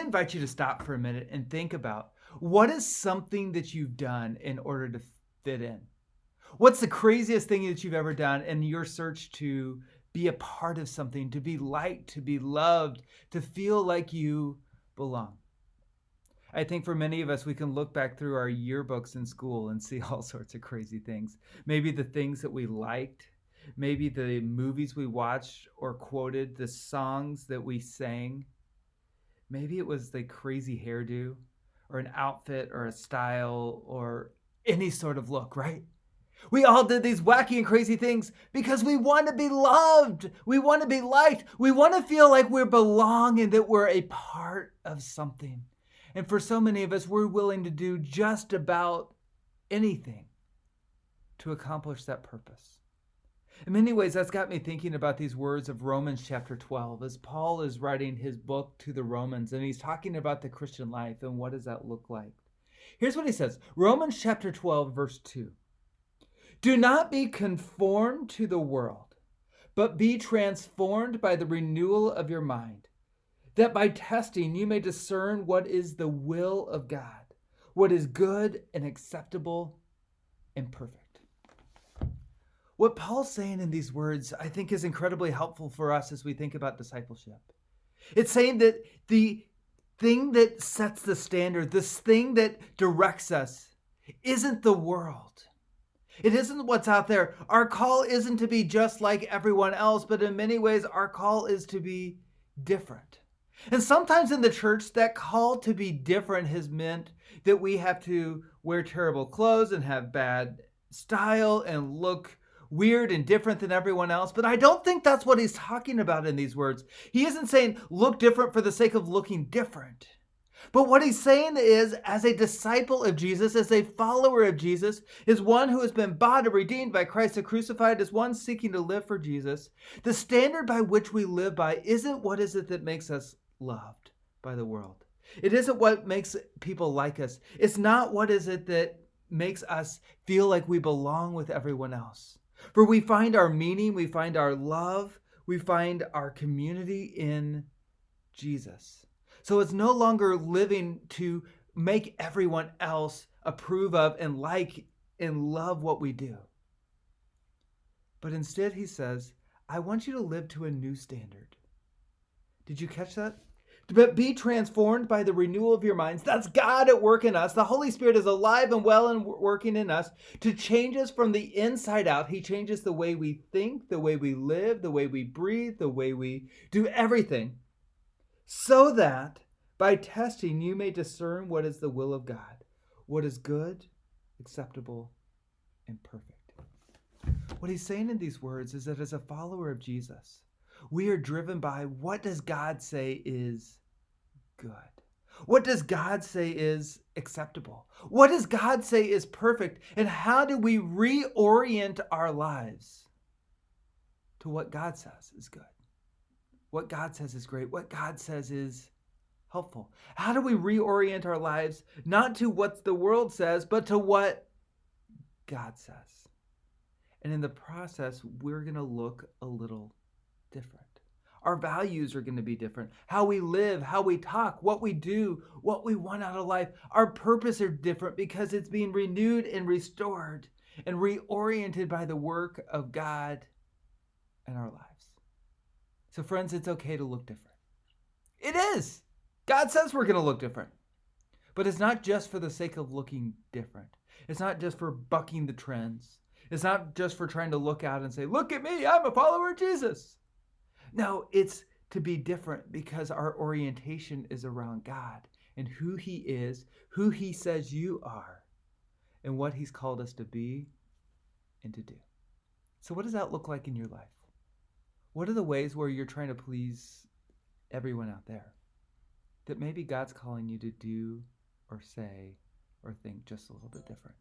to invite you to stop for a minute and think about what is something that you've done in order to fit in? What's the craziest thing that you've ever done in your search to be a part of something, to be liked, to be loved, to feel like you belong? I think for many of us, we can look back through our yearbooks in school and see all sorts of crazy things. Maybe the things that we liked, maybe the movies we watched or quoted, the songs that we sang. Maybe it was the crazy hairdo or an outfit or a style or any sort of look, right? We all did these wacky and crazy things because we want to be loved. We want to be liked. We want to feel like we belong and that we're a part of something. And for so many of us, we're willing to do just about anything to accomplish that purpose. In many ways, that's got me thinking about these words of Romans chapter 12 as Paul is writing his book to the Romans and he's talking about the Christian life and what does that look like. Here's what he says, Romans chapter 12, verse 2. Do not be conformed to the world, but be transformed by the renewal of your mind, that by testing you may discern what is the will of God, what is good and acceptable and perfect. What Paul's saying in these words, I think, is incredibly helpful for us as we think about discipleship. It's saying that the thing that sets the standard, this thing that directs us, isn't the world. It isn't what's out there. Our call isn't to be just like everyone else, but in many ways, our call is to be different. And sometimes in the church, that call to be different has meant that we have to wear terrible clothes and have bad style and look weird and different than everyone else. But I don't think that's what he's talking about in these words. He isn't saying look different for the sake of looking different. But what he's saying is, as a disciple of Jesus, as a follower of Jesus, as one who has been bought and redeemed by Christ the crucified, as one seeking to live for Jesus, the standard by which we live by isn't what is it that makes us loved by the world. It isn't what makes people like us. It's not what is it that makes us feel like we belong with everyone else. For we find our meaning, we find our love, we find our community in Jesus. So it's no longer living to make everyone else approve of and like and love what we do. But instead, he says, I want you to live to a new standard. Did you catch that? But be transformed by the renewal of your minds. That's God at work in us. The Holy Spirit is alive and well and working in us to change us from the inside out. He changes the way we think, the way we live, the way we breathe, the way we do everything, so that by testing you may discern what is the will of God, what is good, acceptable, and perfect. What he's saying in these words is that as a follower of Jesus, we are driven by what does God say is good? What does God say is acceptable? What does God say is perfect? And how do we reorient our lives to what God says is good? What God says is great? What God says is helpful? How do we reorient our lives not to what the world says, but to what God says? And in the process, we're going to look a little different. Our values are going to be different. How we live, how we talk, what we do, what we want out of life. Our purpose are different because it's being renewed and restored and reoriented by the work of God in our lives. So friends, it's okay to look different. It is. God says we're going to look different. But it's not just for the sake of looking different. It's not just for bucking the trends. It's not just for trying to look out and say, look at me, I'm a follower of Jesus. No, it's to be different because our orientation is around God and who he is, who he says you are, and what he's called us to be and to do. So what does that look like in your life? What are the ways where you're trying to please everyone out there that maybe God's calling you to do or say or think just a little bit different?